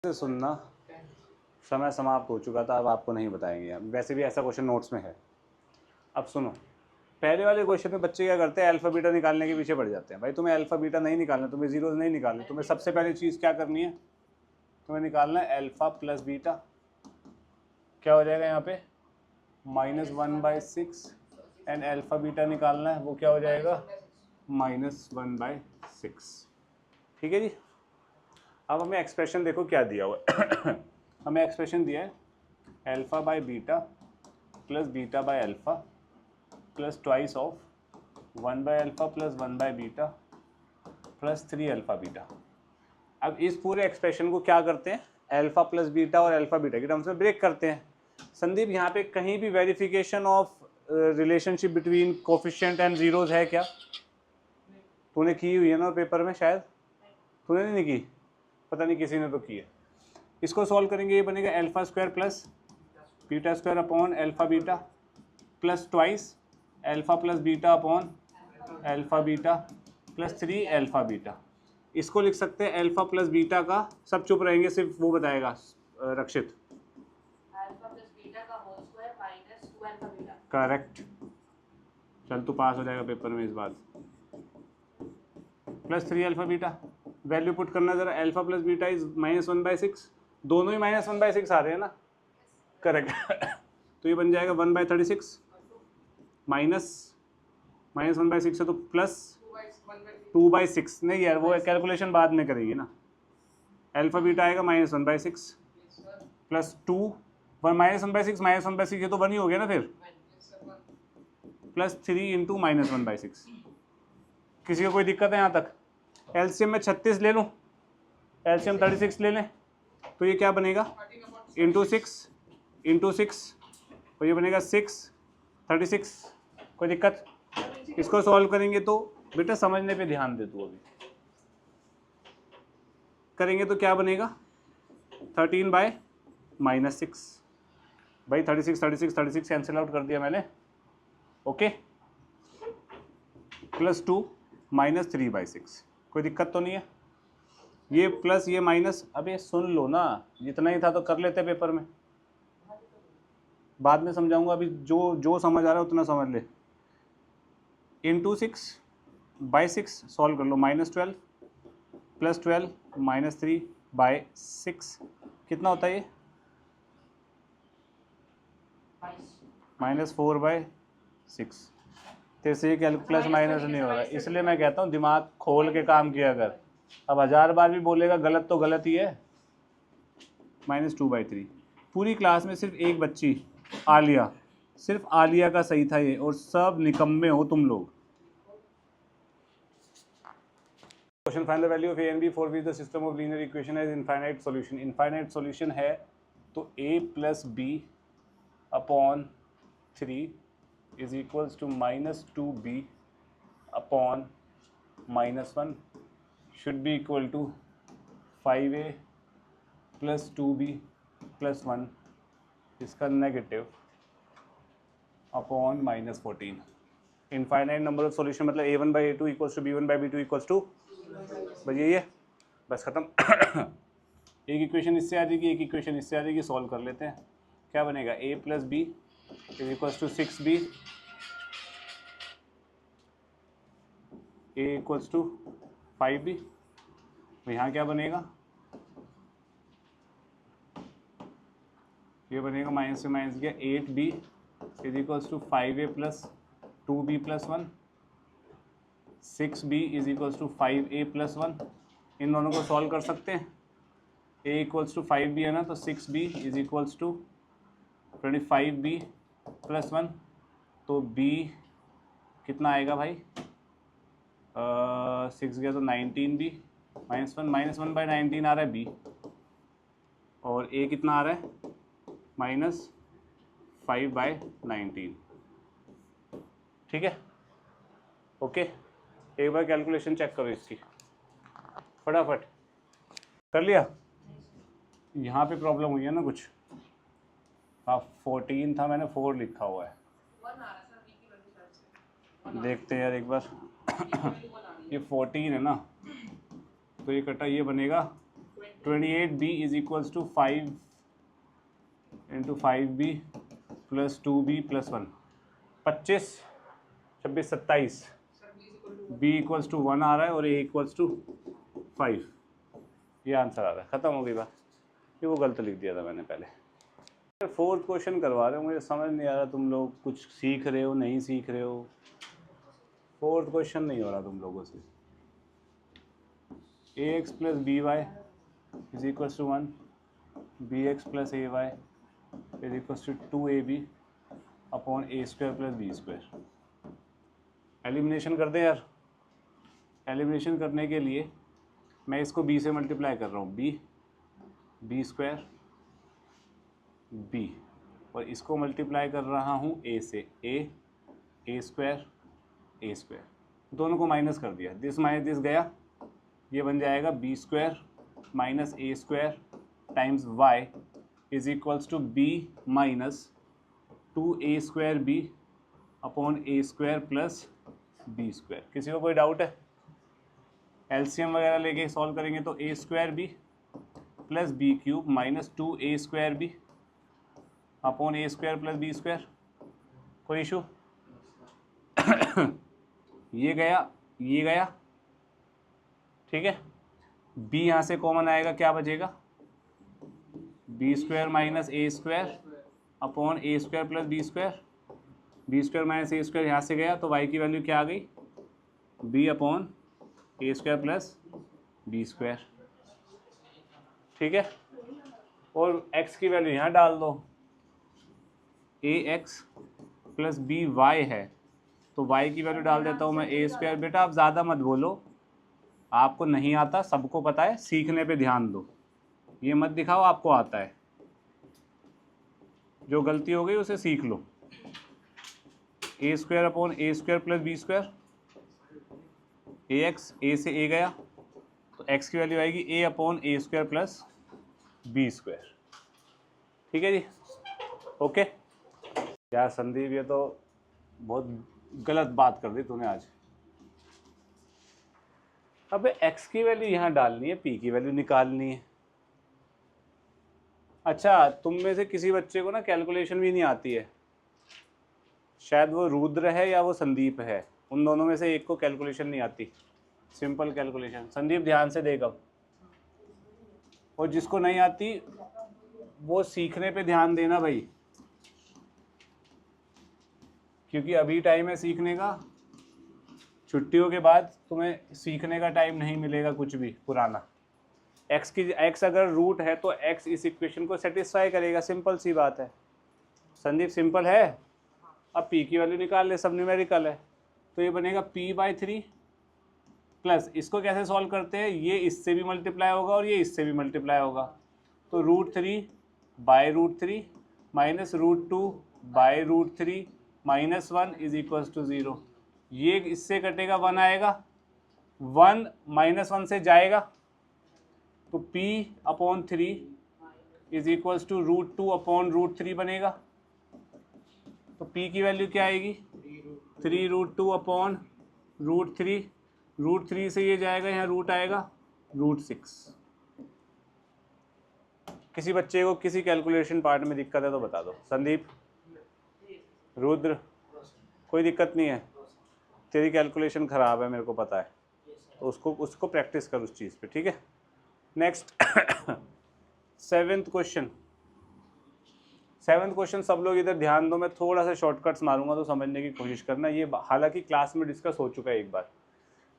से सुनना। समय समाप्त हो चुका था, अब आपको नहीं बताएंगे हम, वैसे भी ऐसा क्वेश्चन नोट्स में है। अब सुनो, पहले वाले क्वेश्चन में बच्चे क्या करते हैं, अल्फा बीटा निकालने के पीछे पड़ जाते हैं। भाई तुम्हें अल्फा बीटा नहीं निकालना, तुम्हें जीरोज नहीं निकालने, तुम्हें सबसे पहली चीज़ क्या करनी है, तुम्हें निकालना है अल्फा प्लस बीटा। क्या हो जाएगा यहाँ पे -1/6 एंड अल्फा बीटा निकालना है, वो क्या हो जाएगा -1/6। ठीक है जी। अब हमें एक्सप्रेशन देखो क्या दिया हुआ है हमें एक्सप्रेशन दिया है alpha by beta plus beta by alpha plus twice of 1/अल्फा प्लस 1/बीटा प्लस 3 अल्फा बीटा। अब इस पूरे एक्सप्रेशन को क्या करते हैं, अल्फा प्लस बीटा और अल्फा बीटा के टर्म्स में ब्रेक करते हैं। संदीप यहाँ पे कहीं भी verification of relationship between coefficient and zeros है क्या? तूने की हुई है ना पेपर में, शायद तूने नहीं की, पता नहीं किसी ने तो की है। इसको सॉल्व करेंगे, ये बनेगा alpha square plus beta square upon alpha beta plus twice alpha plus beta upon alpha beta plus 3 alpha beta. इसको लिख सकते हैं अल्फा प्लस बीटा का, सब चुप रहेंगे, सिर्फ वो बताएगा रक्षित। अल्फा प्लस बीटा का whole square minus 2 alpha beta. Correct, चल तू पास हो जाएगा पेपर में इस बार। Plus 3 alpha beta, value put करना जरा, अल्फा प्लस बीटा इज -1/6, दोनों ही -1/6 आ रहे हैं ना, करेक्ट तो ये बन जाएगा 1/36 माइनस -1/6 है तो प्लस 2/6। नहीं यार, वो कैलकुलेशन बाद में करेगी ना। अल्फा बीटा आएगा -1/6 प्लस 2 -1/6 ये तो 1 ही हो गया ना फिर, प्लस 3 इंटू -1/6। किसी को कोई दिक्कत है यहाँ तक? एलसीएम में 36 ले लूँ, एलसीएम 36 ले लें, तो ये क्या बनेगा इंटू 6 तो ये बनेगा 636। कोई दिक्कत? इसको सॉल्व करेंगे तो बेटा समझने पे ध्यान दे तू, अभी करेंगे तो क्या बनेगा 13/-6। भाई 36 कैंसिल आउट कर दिया मैंने, ओके, प्लस 2 -3/6। कोई दिक्कत तो नहीं है? ये प्लस ये माइनस, अब ये सुन लो ना, जितना ही था तो कर लेते पेपर में, बाद में समझाऊंगा, अभी जो समझ आ रहा है उतना समझ ले। इंटू 6/6 सॉल्व कर लो, -12 प्लस 12 -3/6 कितना होता है ये -4/6। तेरे से ये प्लस माइनस नहीं हो रहा है, इसलिए मैं कहता हूँ दिमाग खोल के काम किया कर। अब 1000 बार भी बोलेगा गलत तो गलत ही है। -2/3। पूरी क्लास में सिर्फ एक बच्ची आलिया, सिर्फ आलिया का सही था ये, और सब निकम्मे हो तुम लोग। Question, find the value of a and b for which the system of linear equation has infinite solution। Infinite solution है तो a plus b upon 3 is equals to -2b upon -1 should be equal to 5a plus 2b plus 1 इसका negative upon -14। Infinite number of solution मतलब a1/a2 equals to b1/b2 equals to, बस यही है, बस खत्म एक इक्वेशन इससे आ जाएगी, एक इक्वेशन इससे आ जाएगी, सॉल्व कर लेते हैं। क्या बनेगा a plus B is equals to 6b, a equals to 5b। यहाँ क्या बनेगा, ये बनेगा माइनस से माइनस गया 8b is equals to 5a plus 2b plus 1, 6b is equals to 5a plus 1। इन दोनों को सॉल्व कर सकते हैं, a इक्वल्स टू 5b है ना, तो 6b is equals to 25b plus 1, तो b कितना आएगा भाई, 6 गया तो 19b -1/19 आ रहा है b, और a कितना आ रहा है -5/19। ठीक है, ओके। एक बार कैलकुलेशन चेक करो इसकी फटाफट, कर लिया? यहाँ पे प्रॉब्लम हुई है ना कुछ, हाँ 14 था, मैंने 4 लिखा हुआ है, देखते हैं यार एक बार ये 14 है ना, तो ये कटा ये बनेगा 28b is equals to 5 into 5b plus 2b plus 1, 25, 26, 27, b equals to 1 आ रहा है और a इक्वल्स टू 5, ये आंसर आ रहा है। ख़त्म हो गई बात। ये वो गलत लिख दिया था मैंने पहले। फोर्थ क्वेश्चन करवा रहे हो, मुझे समझ नहीं आ रहा तुम लोग कुछ सीख रहे हो नहीं सीख रहे हो। फोर्थ क्वेश्चन नहीं हो रहा तुम लोगों से। ax plus B Y is equals to 1, bx plus A Y is equals to 2ab upon A square plus B square. Elimination कर दें यार। एलिमिनेशन करने के लिए मैं इसको b से मल्टीप्लाई कर रहा हूँ, बी स्क्वायर b, और इसको मल्टीप्लाई कर रहा हूँ a से, ए स्क्वायर ए स्क्वायर, दोनों को माइनस कर दिया, दिस माइनस दिस गया, ये बन जाएगा B square minus A square times Y is equals to B minus 2a square B upon A square plus B square. किसी को कोई डाउट है? एलसीएम वगैरह लेके सॉल्व करेंगे तो a square b plus b cube minus 2a square B upon A square plus B square. कोई issue? ये गया, ठीक है। b यहाँ से कॉमन आएगा, क्या बचेगा? बी स्क्वायर माइनस ए स्क्वायर अपॉन ए square plus B square, b square minus ए स्क्वायर यहाँ से गया तो y की वैल्यू क्या आ गई? b अपॉन ए स्क्वायर प्लस बी स्क्वायर, ठीक है। और x की वैल्यू यहाँ डाल दो, ax प्लस बी वाई है तो y की वैल्यू डाल देता हूँ मैं ए स्क्वायर। बेटा आप ज़्यादा मत बोलो, आपको नहीं आता, सबको पता है, सीखने पे ध्यान दो, ये मत दिखाओ आपको आता है। जो गलती हो गई उसे सीख लो। A square upon A square plus B square, A X, A से ए गया तो x की वैल्यू आएगी a upon A square plus B square, ठीक है जी, ओके। यार संदीप ये तो बहुत गलत बात कर दी तूने आज। अबे x की वैल्यू यहाँ डालनी है, p की वैल्यू निकालनी है। अच्छा, तुम में से किसी बच्चे को ना कैलकुलेशन भी नहीं आती है, शायद वो रुद्र है या वो संदीप है, उन दोनों में से एक को कैलकुलेशन नहीं आती, सिंपल कैलकुलेशन। संदीप ध्यान से देगा, और जिसको नहीं आती वो सीखने पे ध्यान देना भाई, क्योंकि अभी टाइम है सीखने का, छुट्टियों के बाद तुम्हें सीखने का टाइम नहीं मिलेगा कुछ भी पुराना। x अगर रूट है तो x इस इक्वेशन को सेटिस्फाई करेगा, सिंपल सी बात है। संदीप सिंपल है। अब p की वैल्यू निकाल ले, सब न्यूमेरिकल है, तो ये बनेगा p/3 प्लस, इसको कैसे सॉल्व करते हैं, ये इससे भी मल्टीप्लाई होगा और ये इससे भी मल्टीप्लाई होगा, तो √3/√3 minus √2/√3 minus 1 is equals to 0। ये इससे कटेगा, 1 आएगा, 1 माइनस 1 से जाएगा तो p/3 इज इक्वल्स टू √2/√3 बनेगा। तो p की वैल्यू क्या आएगी? 3√2/√3, √3 से ये जाएगा, यहाँ रूट आएगा √6। किसी बच्चे को किसी कैलकुलेशन पार्ट में दिक्कत है तो बता दो। संदीप, रुद्र, कोई दिक्कत नहीं है? तेरी कैलकुलेशन ख़राब है मेरे को पता है, तो उसको प्रैक्टिस कर उस चीज़ पे, ठीक है। Next 7th question. 7th question सब लोग इधर ध्यान दो, मैं थोड़ा सा शॉर्टकट्स मारूंगा तो समझने की कोशिश करना। ये हालांकि क्लास में डिस्कस हो चुका है एक बार।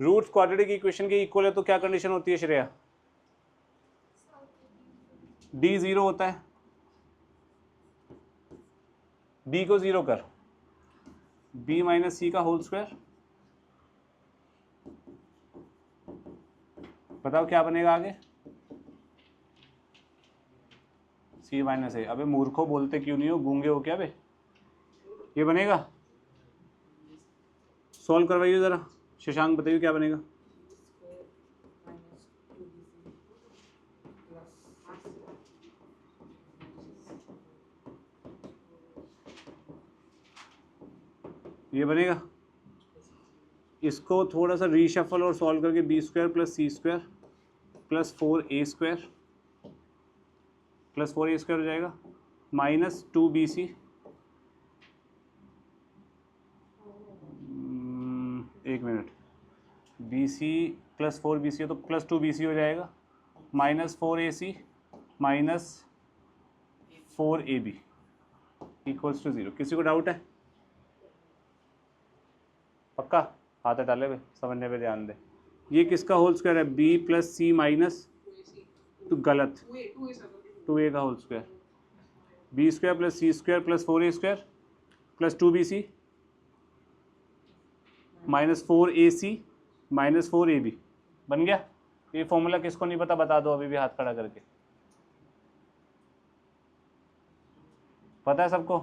रूट्स क्वाड्रेटिक इक्वेशन के इक्वल है तो क्या कंडीशन होती है श्रेया? d 0 होता है, d को 0 कर, b माइनस सी का होल स्क्वायर, बताओ क्या बनेगा आगे? c माइनस ए। अबे मूर्खों, बोलते क्यों नहीं हो, गूंगे हो क्या बे? ये बनेगा, सॉल्व करवाइए जरा। शशांक बताइए क्या बनेगा? ये बनेगा। इसको थोड़ा सा रीशफल और सॉल्व करके b square plus c square plus 4a square plus 4a² हो जाएगा माइनस 2bc, एक मिनट, bc प्लस 4bc है तो प्लस 2bc हो जाएगा minus 4ac minus 4ab equals to 0। किसी को डाउट है? पक्का? हाथ डाले हुए, समझने पे ध्यान दे। ये किसका होल स्क्वायर है? b प्लस सी माइनस, तो गलत, 2a का whole square, b square plus c square plus 4a² plus 2bc minus 4ac minus 4ab बन गया। ये फॉर्मूला किसको नहीं पता बता दो अभी भी हाथ खड़ा करके। पता है सबको?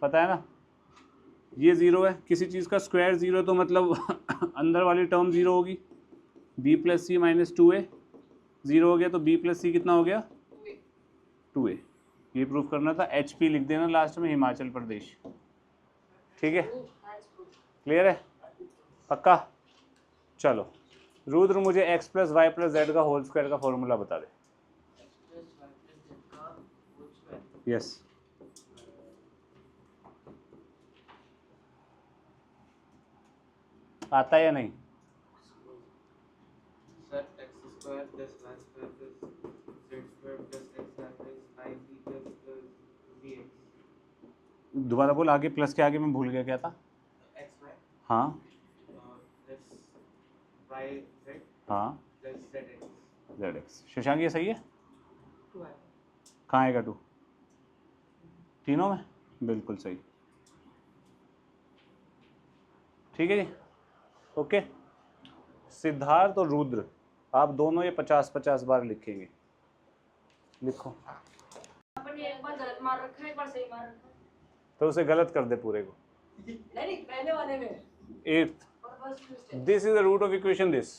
पता है ना? ये 0 है, किसी चीज़ का स्क्वायर 0 तो मतलब अंदर वाली टर्म 0 होगी। b plus c minus 2a 0 हो गया तो b प्लस सी कितना हो गया? 2a। ये प्रूफ करना था। HP लिख देना लास्ट में, हिमाचल प्रदेश। ठीक है, क्लियर है? पक्का? चलो रुद्र मुझे x plus Y plus Z का होल स्क्वायर का फॉर्मूला बता दे। यस आता है या नहीं? Sir x square plus y square plus z square plus x plus 5b plus bx। दोबारा बोल, आगे प्लस के आगे मैं भूल गया क्या था? x y हाँ प्लस y z हाँ प्लस zx। zx। शशांक ये सही है? कहाँ आएगा 2? तीनों में? बिल्कुल सही। ठीक है जी, ओके। सिद्धार्थ और रुद्र आप दोनों ये 50-50 बार लिखेंगे। लिखो। अपने एक बार गलत मार रखा है, एक बार सही मार रखा है। तो उसे गलत कर दे पूरे को। नहीं पहले वाले में 8th और बस ट्विस्ट है। This is the root of equation this.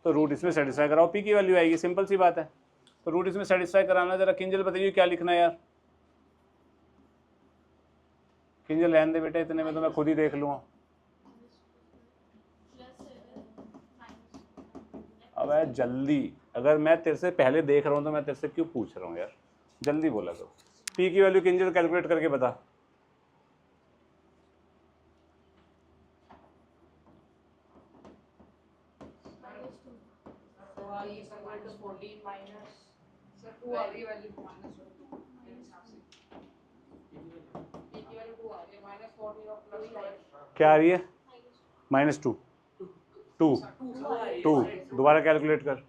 तो रूट इसमें सेटिस्फाई कराओ, p की वैल्यू आएगी, सिंपल सी बात है। तो रूट इसमें सेटिस्फाई कराना, जरा किंजल बताइए क्या लिखना है यार। किंजल रहने दे बेटा, इतने में तो मैं खुद ही देख लूँगा। अब यार जल्दी, अगर मैं तेरे से पहले देख रहा हूँ तो मैं तेरे से क्यों पूछ रहा हूँ यार, जल्दी बोला करो। p की वैल्यू किंजल कैलकुलेट करके बता। तो ये इक्वल टू 14 माइनस सर 2 आ रही है वैल्यू माइनस 2 मेरे हिसाब से। p की वैल्यू 2 आ रही है माइनस 14 और प्लस 5 क्या आ रही है? -2 2 दोबारा कैलकुलेट कर।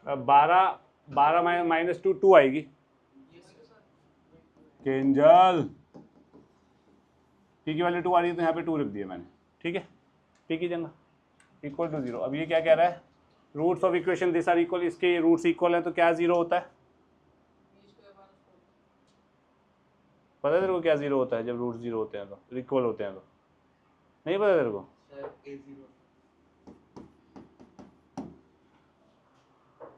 अब 12 माइनस 2 आएगी। किंजल p की वैल्यू 2 आ रही है तो यहाँ पे 2 लिख दिया मैंने। ठीक है, p की जगह इक्वल टू 0। अब ये क्या कह रहा है? Roots of equation this are equal, इसके रूट्स इक्वल हैं तो क्या 0 होता है? पता है तेरे को क्या 0 होता है? जब रूट 0 होते हैं तो, इक्वल होते हैं तो। नहीं पता तेरे को? सर a0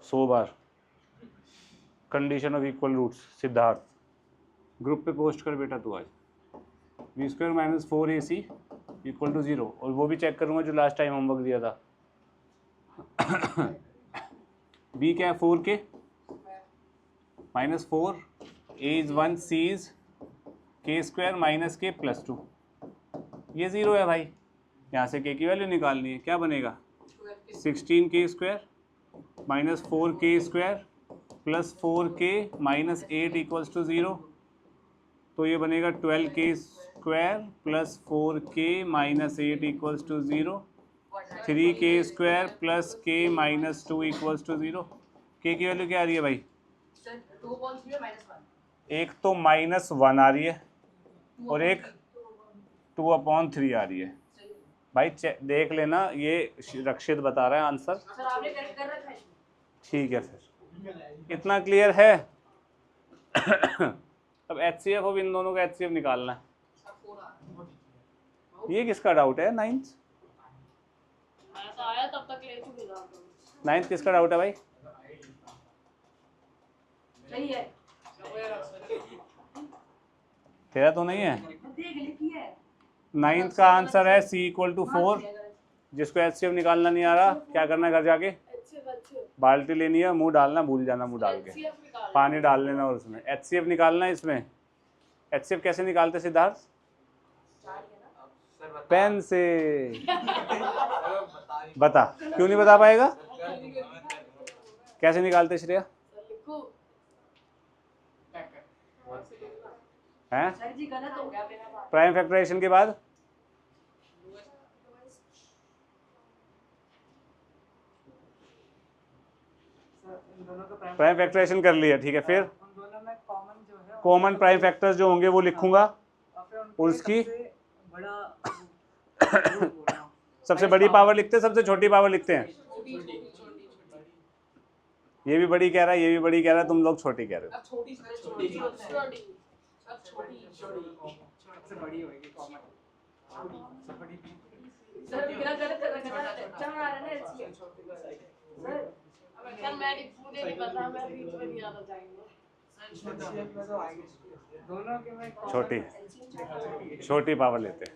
100 बार condition of equal roots. Siddharth group पे पोस्ट कर बेटा तू आज। b स्क्वायर माइनस 4ac इक्वल टू 0, और वो भी चेक करूँगा जो लास्ट टाइम होमवर्क दिया था। b क्या है? 4k minus 4, a is 1, c is k square minus k plus 2। ये 0 है भाई, यहाँ से k की वैल्यू निकालनी है। क्या बनेगा? 16k square minus 4k square plus 4k minus 8 equals to 0। तो ये बनेगा 12k square plus 4k minus 8 equals to 0। 3k square plus k minus 2 equals to 0। k की वैल्यू क्या आ रही है भाई? सर 2.3 माइनस 1 एक तो -1 आ रही है और एक 2/3 आ रही है। भाई देख लेना, ये रक्षित बता रहा है आंसर। सर आपने करेक्ट कर रखा है। ठीक है, फिर इतना क्लियर है। अब HCF ऑफ इन दोनों का HCF निकालना है। सर 4 आ रहा है। ये किसका डाउट है? 9th मैं तो आया तब तक ले चुके था। 9th किसका डाउट है भाई? सही है। तेरा तो नहीं है। देख लिखी है। 9th का आंसर है C इक्वल टू 4। जिसको HCF निकालना नहीं आ रहा, क्या करना है घर जाके? बाल्टी लेनी है, मुंह डालना, भूल जाना मुंह डाल के। HCF निकाल पानी डाल लेना और उसमें HCF निकालना है इसमें। HCF कैसे निकालते सिद्धार्थ? पेन से। बता, क्यों नहीं बता पाएगा? कैसे निकालते श्रेया? हैं? सर जी गलत हो गया बिना बात। प्राइम फैक्टराइजेशन के बाद इन दोनों का प्राइम फैक्टराइजेशन कर लिया, ठीक है। फिर उन दोनों में कॉमन जो है कॉमन प्राइम फैक्टर्स जो होंगे वो लिखूंगा और फिर और उसकी सबसे बड़ा सबसे बड़ी पावर लिखते हैं, सबसे छोटी पावर लिखते हैं। ये भी बड़ी कह रहा है, ये भी बड़ी कह रहा है, तुम लोग छोटी कह रहे हो। सबसे बड़ी होगी कॉमन। सबसे बड़ी सर मेरा गलत अच्छा आ रहा है ना इसलिए। सर मैं मुझे नहीं पता, मैं बीच में नहीं आना चाहेंगे। दोनों के में छोटी छोटी पावर लेते हैं।